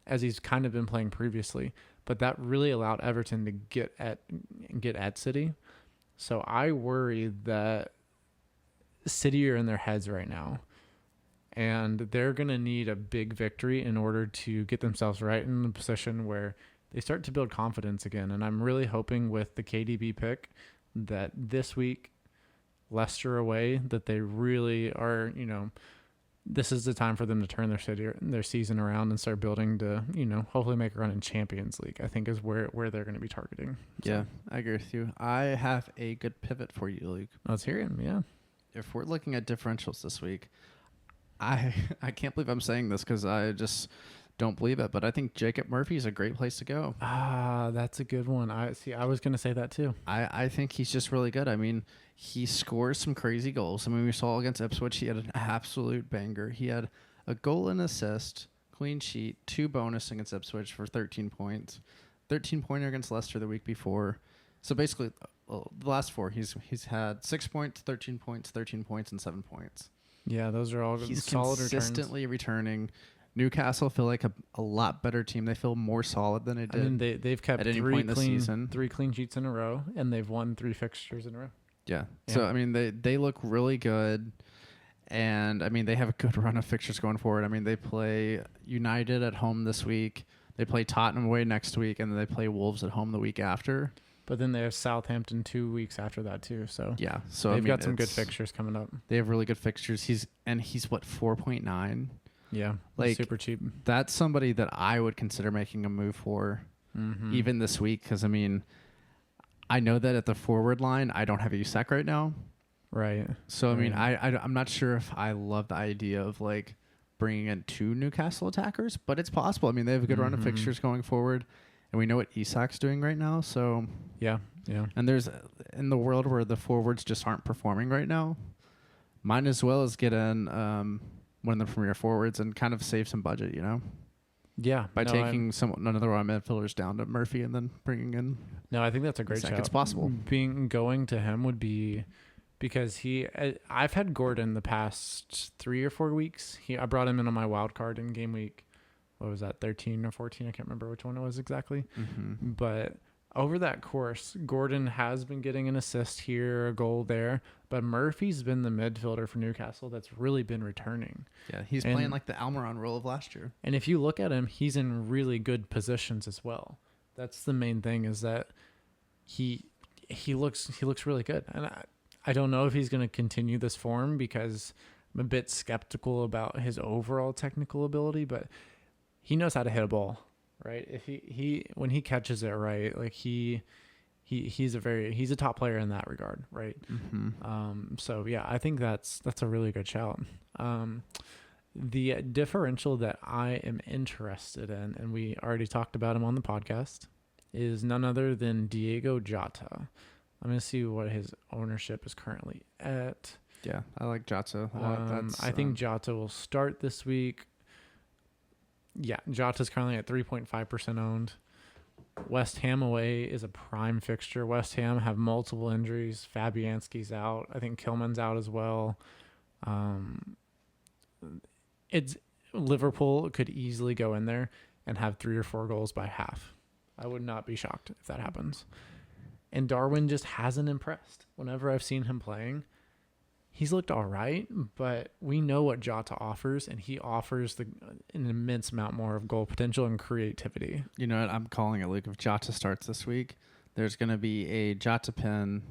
as he's kind of been playing previously. But that really allowed Everton to get at City. So I worry that City are in their heads right now. And they're going to need a big victory in order to get themselves right in a position where they start to build confidence again. And I'm really hoping with the KDB pick that this week, Leicester away, that they really are, this is the time for them to turn their season around and start building to, hopefully make a run in Champions League, I think is where they're going to be targeting. So. Yeah, I agree with you. I have a good pivot for you, Luke. Let's hear it. Yeah. If we're looking at differentials this week, I can't believe I'm saying this because I just don't believe it, but I think Jacob Murphy is a great place to go. Ah, that's a good one. I was going to say that too. I think he's just really good. I mean, he scores some crazy goals. I mean, we saw against Ipswich, he had an absolute banger. He had a goal and assist, clean sheet, 2 bonus against Ipswich for 13 points, 13-pointer against Leicester the week before. So basically, the last 4, he's had 6 points, 13 points, 13 points, and 7 points. Yeah, those are all he's solid consistently returns. Returning. Newcastle feel like a lot better team. They feel more solid than they did. I mean, they've kept at any point this season. 3 clean sheets in a row, and they've won 3 fixtures in a row. Yeah. So, I mean, they look really good. And, I mean, they have a good run of fixtures going forward. I mean, they play United at home this week. They play Tottenham away next week. And then they play Wolves at home the week after. But then they have Southampton 2 weeks after that, too. So, yeah. So they've got some good fixtures coming up. They have really good fixtures. He's what, 4.9? Yeah. Like, super cheap. That's somebody that I would consider making a move for even this week. Because, I mean, I know that at the forward line, I don't have Isak right now. Right. So, I mean, I'm not sure if I love the idea of, like, bringing in 2 Newcastle attackers, but it's possible. I mean, they have a good run of fixtures going forward, and we know what Isak's doing right now, so... Yeah. And there's, in the world where the forwards just aren't performing right now, might as well as get in one of the premier forwards and kind of save some budget, Yeah, by taking another one of my midfielders down to Murphy and then bringing in. No, I think that's a great shout. It's possible. Going to him would be because I've had Gordon the past 3 or 4 weeks. I brought him in on my wild card in game week. What was that, 13 or 14? I can't remember which one it was exactly. Mm-hmm. But over that course, Gordon has been getting an assist here, a goal there. But Murphy's been the midfielder for Newcastle that's really been returning. Yeah, he's playing like the Almiron role of last year. And if you look at him, he's in really good positions as well. That's the main thing, is that he looks really good. And I don't know if he's going to continue this form because I'm a bit skeptical about his overall technical ability, but he knows how to hit a ball. Right, if he when he catches it right, like he's a top player in that regard, right? Mm-hmm. So yeah, I think that's a really good shout. The differential that I am interested in, and we already talked about him on the podcast, is none other than Diego Jota. I'm gonna see what his ownership is currently at. Yeah, I like Jota a lot. I think Jota will start this week. Yeah, Jota's currently at 3.5% owned. West Ham away is a prime fixture. West Ham have multiple injuries. Fabianski's out. I think Kilman's out as well. It's Liverpool could easily go in there and have 3 or 4 goals by half. I would not be shocked if that happens. And Darwin just hasn't impressed. Whenever I've seen him playing, he's looked all right, but we know what Jota offers, and he offers an immense amount more of goal potential and creativity. You know what? I'm calling it, Luke. If Jota starts this week, there's going to be a Jota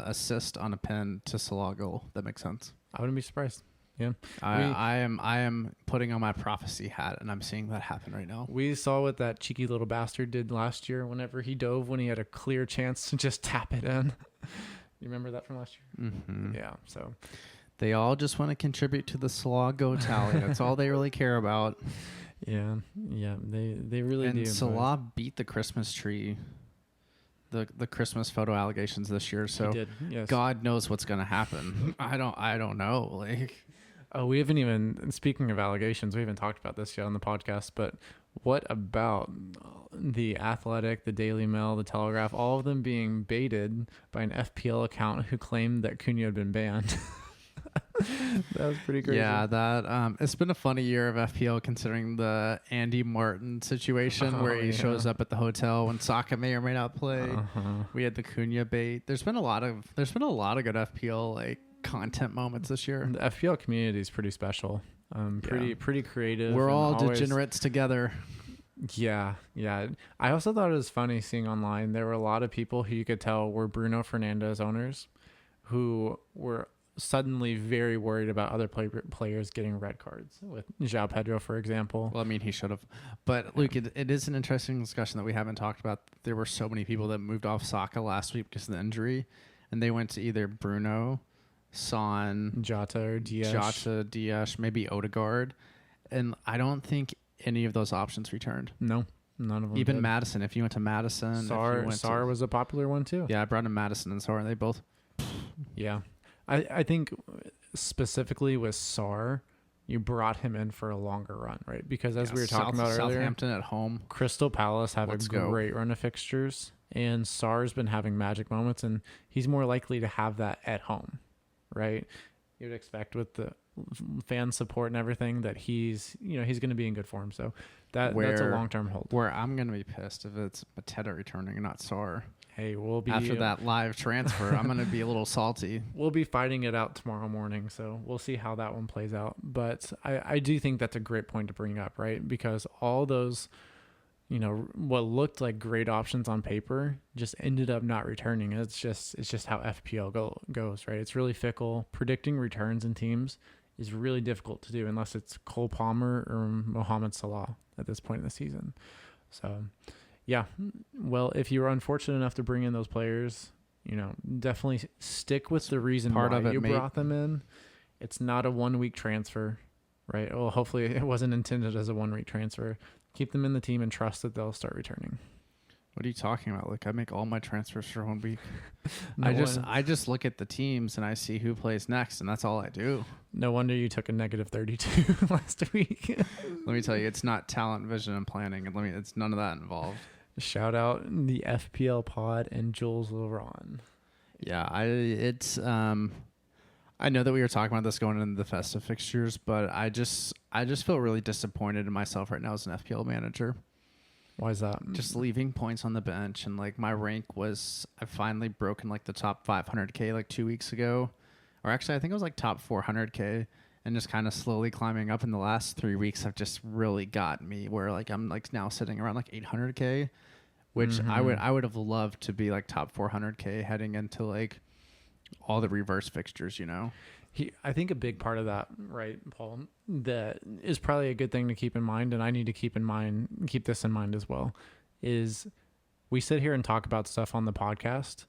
assist on a pin to Salah goal. That makes sense. I wouldn't be surprised. Yeah, I am putting on my prophecy hat, and I'm seeing that happen right now. We saw what that cheeky little bastard did last year whenever he dove when he had a clear chance to just tap it in. You remember that from last year? Mm-hmm. Yeah, so they all just want to contribute to the Salah go tally. That's all they really care about. Yeah, they really do. And Salah beat the Christmas tree, the Christmas photo allegations this year. So he did, yes. God knows what's going to happen. I don't know. Like, oh, we haven't even, speaking of allegations, we haven't talked about this yet on the podcast, but what about the Athletic, the Daily Mail, the Telegraph, all of them being baited by an FPL account who claimed that Cunha had been banned? That was pretty crazy. Yeah, that it's been a funny year of FPL considering the Andy Martin situation where he shows up at the hotel when Saka may or may not play. We had the Cunha bait. There's been a lot of good FPL like content moments this year. The FPL community is pretty special. Pretty creative. We're all degenerates together. Yeah. I also thought it was funny seeing online there were a lot of people who you could tell were Bruno Fernandes owners who were suddenly very worried about other players getting red cards, with João Pedro, for example. Well, I mean, he should have. But, Luke, it is an interesting discussion that we haven't talked about. There were so many people that moved off Saka last week because of the injury, and they went to either Bruno, Son, Jota, or Dias, maybe Odegaard. And I don't think any of those options returned. No, none of them Even did. Madison, if you went to Madison. Sar was a popular one too. Yeah, I brought in Madison and Sar, and they both. Yeah. I think specifically with Sar, you brought him in for a longer run, right? Because as we were talking about earlier, Southampton at home. Crystal Palace have a great run of fixtures, and Sar's been having magic moments, and he's more likely to have that at home, right? You'd expect with the fan support and everything that he's going to be in good form. So that's a long-term hold. Where I'm going to be pissed if it's Mateta returning and not Sar. Hey, we'll be after that live transfer. I'm going to be a little salty. We'll be fighting it out tomorrow morning, so we'll see how that one plays out. But I do think that's a great point to bring up, right? Because all those, what looked like great options on paper just ended up not returning. It's just how FPL goes, right? It's really fickle. Predicting returns in teams is really difficult to do unless it's Cole Palmer or Mohamed Salah at this point in the season. So. Yeah, well, if you were unfortunate enough to bring in those players, definitely stick with the reason why you brought them in. It's not a 1-week transfer, right? Well, hopefully it wasn't intended as a 1-week transfer. Keep them in the team and trust that they'll start returning. What are you talking about? Like, I make all my transfers for 1 week. No I just look at the teams and I see who plays next, and that's all I do. No wonder you took a negative 32 last week. Let me tell you, it's not talent, vision, and planning, and it's none of that involved. Shout out the FPL pod and Jules LeBron. Yeah, I know that we were talking about this going into the festive fixtures, but I just feel really disappointed in myself right now as an FPL manager. Why is that? Just leaving points on the bench, and like my rank was, I finally broken like the top 500k like 2 weeks ago, or actually I think it was like top 400k, and just kind of slowly climbing up. In the last 3 weeks have just really got me where like I'm like now sitting around like 800k, which I would have loved to be like top 400k heading into like all the reverse fixtures, you know. I think a big part of that, right, Paul, that is probably a good thing to keep in mind, and I need to keep this in mind as well, is we sit here and talk about stuff on the podcast,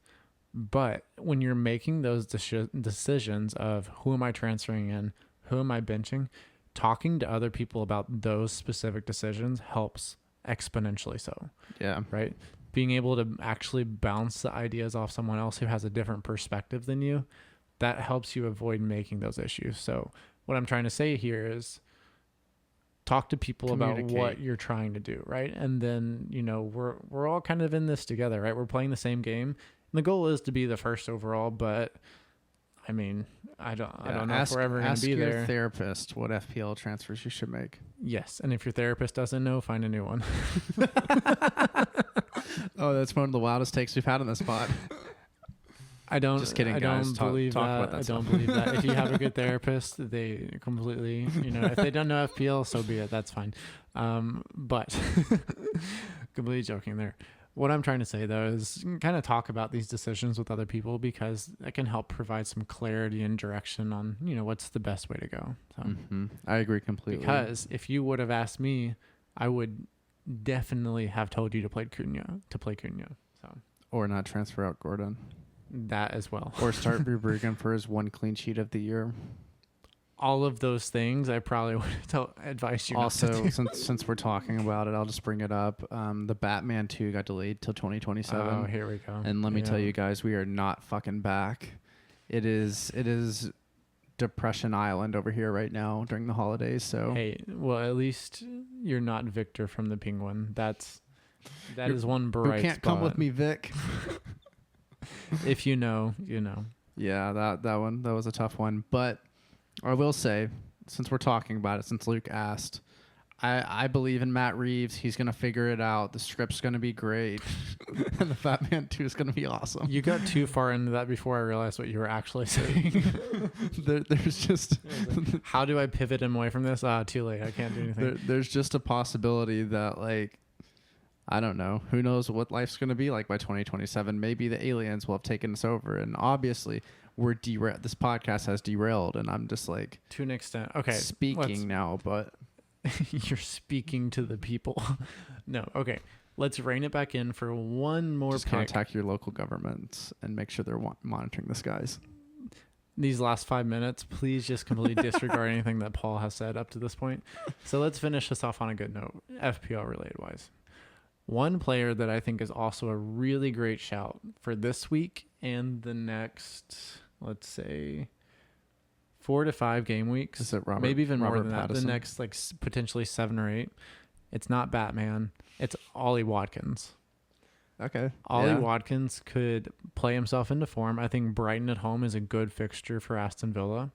but when you're making those decisions of who am I transferring in, who am I benching, talking to other people about those specific decisions helps exponentially so. Yeah. Right? Being able to actually bounce the ideas off someone else who has a different perspective than you, that helps you avoid making those issues. So what I'm trying to say here is talk to people about what you're trying to do, right? And then, you know, we're all kind of in this together, right? We're playing the same game. And the goal is to be the first overall, but I mean, I don't know if we're ever going to be there. Ask your therapist what FPL transfers you should make. Yes, and if your therapist doesn't know, find a new one. Oh, that's one of the wildest takes we've had on this pod. I don't. Just kidding, I guys. don't believe that. I don't believe that. If you have a good therapist, they completely, you know, if they don't know FPL, so be it. That's fine. But completely joking there. What I'm trying to say though is kind of talk about these decisions with other people, because it can help provide some clarity and direction on, you know, what's the best way to go. So I agree completely. Because if you would have asked me, I would definitely have told you to play Cunha. So or not transfer out Gordon. That as well. Or start Rubrigan for his 1 clean sheet of the year. All of those things I probably would advise you also, not to do. since we're talking about it, I'll just bring it up. The Batman 2 got delayed till 2027. Oh, here we go. And let me tell you guys, we are not fucking back. It is Depression Island over here right now during the holidays. So hey, well, at least you're not Victor from the Penguin. That is one bright You can't spot. come with me, Vic. If you know, you know. Yeah, that was a tough one. But I will say, since we're talking about it, since Luke asked, I believe in Matt Reeves. He's going to figure it out. The script's going to be great. And the Batman 2 is going to be awesome. You got too far into that before I realized what you were actually saying. There's just... How do I pivot him away from this? Too late. I can't do anything. There's just a possibility that, like, I don't know. Who knows what life's going to be like by 2027? Maybe the aliens will have taken us over. And obviously, we're derailed. This podcast has derailed. And I'm just like... To an extent. Okay. Speaking now, but... You're speaking to the people. No. Okay. Let's rein it back in for one more Just contact your local governments and make sure they're monitoring the skies. These last 5 minutes, please just completely disregard anything that Paul has said up to this point. So let's finish this off on a good note, FPL related wise. One player that I think is also a really great shout for this week and the next, let's say, 4 to 5 game weeks. Is it maybe even more than Pattinson? that. The next, like, potentially 7 or 8. It's not Batman. It's Ollie Watkins. Okay. Ollie Watkins could play himself into form. I think Brighton at home is a good fixture for Aston Villa.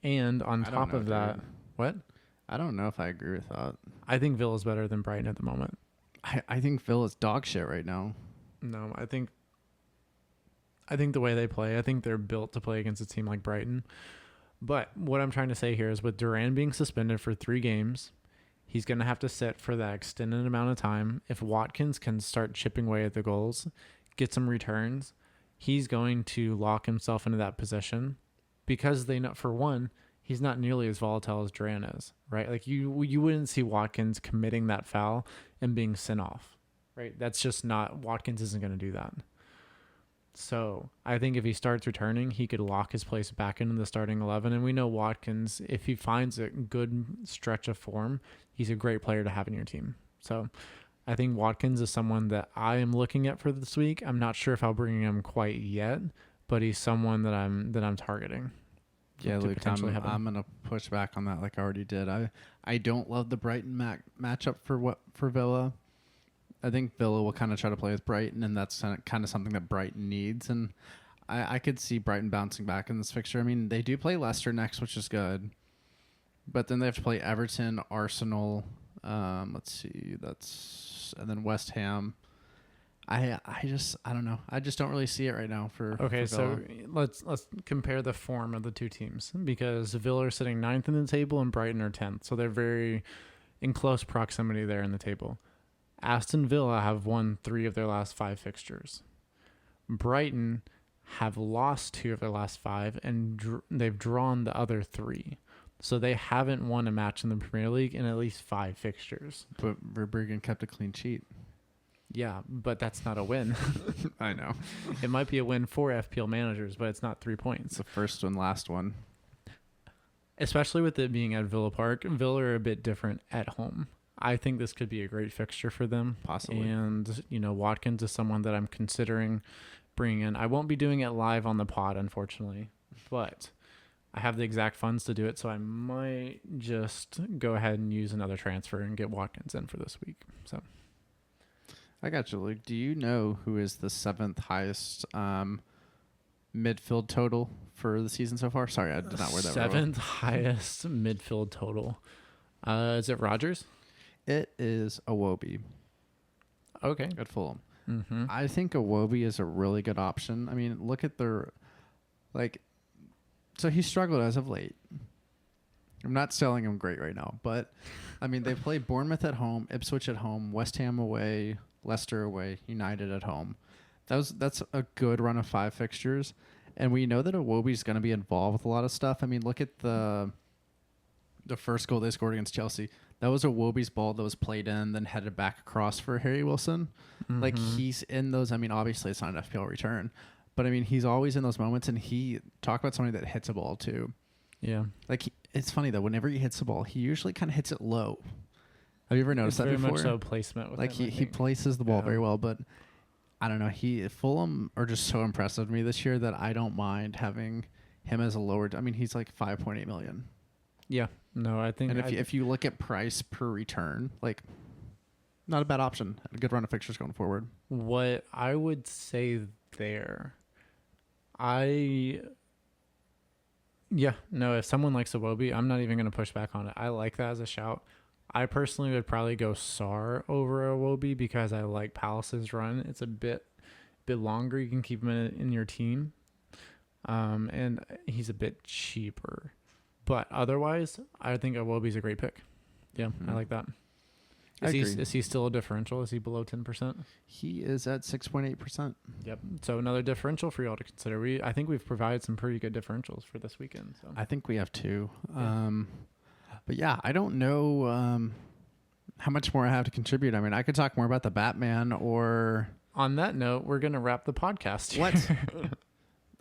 And on top of that, what? I don't know if I agree with that. I think Villa's better than Brighton at the moment. I think Villa's dog shit right now. No, I think the way they play, I think they're built to play against a team like Brighton. But what I'm trying to say here is with Duran being suspended for 3 games, he's going to have to sit for that extended amount of time. If Watkins can start chipping away at the goals, get some returns, he's going to lock himself into that position because they know, for one, he's not nearly as volatile as Duran is, right? Like you wouldn't see Watkins committing that foul and being sent off, right? That's just not, Watkins isn't going to do that. So I think if he starts returning, he could lock his place back into the starting 11. And we know Watkins, if he finds a good stretch of form, he's a great player to have in your team. So I think Watkins is someone that I am looking at for this week. I'm not sure if I'll bring him quite yet, but he's someone that I'm targeting. Yeah, to Luke, potentially have him. I'm gonna push back on that like I already did. I don't love the Brighton matchup for Villa. I think Villa will kind of try to play with Brighton, and that's kind of something that Brighton needs. And I could see Brighton bouncing back in this fixture. I mean, they do play Leicester next, which is good, but then they have to play Everton, Arsenal. Let's see, and then West Ham. I don't know. I just don't really see it right now for So Villa. let's compare the form of the two teams, because Villa are sitting 9th in the table and Brighton are 10th, so they're very in close proximity there in the table. Aston Villa have won 3 of their last 5 fixtures. Brighton have lost 2 of their last 5, and they've drawn the other 3. So they haven't won a match in the Premier League in at least 5 fixtures. But Verbruggen kept a clean sheet. Yeah, but that's not a win. I know. It might be a win for FPL managers, but it's not 3 points. It's the first and last one. Especially with it being at Villa Park. Villa are a bit different at home. I think this could be a great fixture for them. Possibly. And, Watkins is someone that I'm considering bringing in. I won't be doing it live on the pod, unfortunately, but I have the exact funds to do it, so I might just go ahead and use another transfer and get Watkins in for this week. So I got you, Luke. Do you know who is the 7th highest midfield total for the season so far? Sorry, I did not word that right. 7th highest midfield total. Is it Rodgers? It is Iwobi. Okay. At Fulham. Mm-hmm. I think Iwobi is a really good option. I mean, look at so he struggled as of late. I'm not selling him great right now, but I mean, they play Bournemouth at home, Ipswich at home, West Ham away, Leicester away, United at home. That's a good run of 5 fixtures, and we know that Iwobi's going to be involved with a lot of stuff. I mean, look at the first goal they scored against Chelsea. That was Iwobi's ball that was played in, then headed back across for Harry Wilson. Mm-hmm. Like, he's in those. I mean, obviously it's not an FPL return, but I mean, he's always in those moments, and talk about somebody that hits a ball too. Yeah. Like, it's funny though, whenever he hits the ball, he usually kind of hits it low. Have you ever noticed that very before? Much so placement with like him, he places the ball Yeah. very well, but I don't know. Fulham are just so impressive to me this year that I don't mind having him as a lower. I mean, he's like 5.8 million. Yeah. No, I think. And if you look at price per return, like, not a bad option. A good run of fixtures going forward. What I would say there, if someone likes Iwobi, I'm not even going to push back on it. I like that as a shout. I personally would probably go Sar over Iwobi because I like Palace's run. It's a bit longer. You can keep him in your team. And he's a bit cheaper. But otherwise, I think Iwobi's a great pick. Yeah, I like that. Is he still a differential? Is he below 10%? He is at 6.8%. Yep. So another differential for y'all to consider. I think we've provided some pretty good differentials for this weekend. So I think we have 2. Yeah. But yeah, I don't know how much more I have to contribute. I mean, I could talk more about the Batman or... On that note, we're going to wrap the podcast here. What?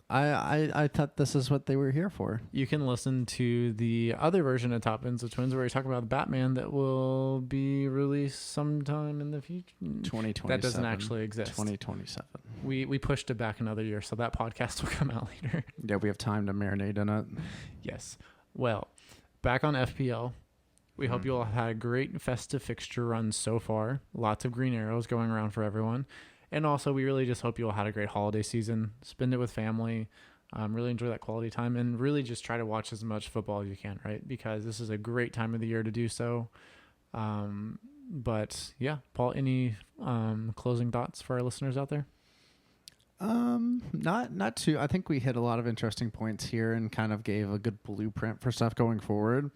I thought this is what they were here for. You can listen to the other version of Top Ends of Twins where we talk about the Batman that will be released sometime in the future. 2027. That doesn't actually exist. 2027. We pushed it back another year, so that podcast will come out later. Yeah, we have time to marinate in it. Yes. Well, back on FPL. We hope you all had a great festive fixture run so far. Lots of green arrows going around for everyone. And also, we really just hope you all had a great holiday season. Spend it with family. Really enjoy that quality time. And really just try to watch as much football as you can, right? Because this is a great time of the year to do so. But, yeah. Paul, any closing thoughts for our listeners out there? Not too. I think we hit a lot of interesting points here and kind of gave a good blueprint for stuff going forward.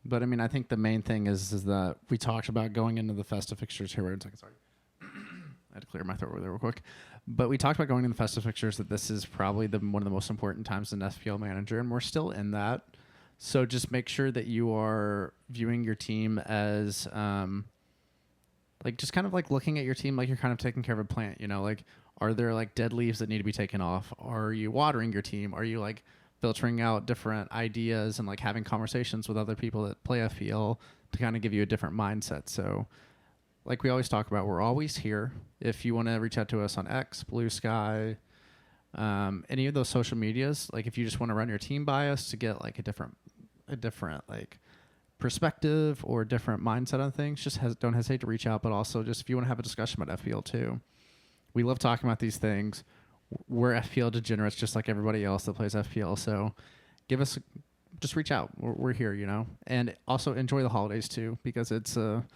But, I mean, I think the main thing is that we talked about going into the festive fixtures here. Wait a second, sorry. I had to clear my throat over there real quick. But we talked about going into the festive fixtures that this is probably one of the most important times in FPL Manager, and we're still in that. So just make sure that you are viewing your team as, just kind of like looking at your team like you're kind of taking care of a plant, you know, like, are there like dead leaves that need to be taken off? Are you watering your team? Are you like filtering out different ideas and like having conversations with other people that play FPL to kind of give you a different mindset? So like we always talk about, we're always here. If you want to reach out to us on X, Blue Sky, any of those social medias, like if you just want to run your team by us to get like a different like perspective or different mindset on things, just don't hesitate to reach out. But also just if you want to have a discussion about FPL too, we love talking about these things. We're FPL degenerates just like everybody else that plays FPL. So just reach out. We're here, you know, and also enjoy the holidays too, because it's a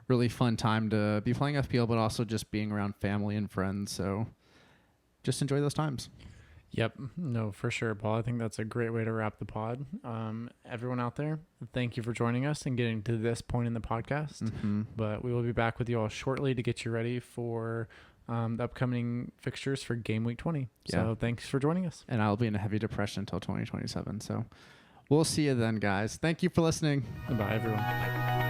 really fun time to be playing FPL, but also just being around family and friends. So just enjoy those times. Yep. No, for sure, Paul. I think that's a great way to wrap the pod. Everyone out there, thank you for joining us and getting to this point in the podcast. Mm-hmm. But we will be back with you all shortly to get you ready for the upcoming fixtures for Game Week 20. Yeah. So thanks for joining us. And I'll be in a heavy depression until 2027. So we'll see you then, guys. Thank you for listening. Bye, everyone.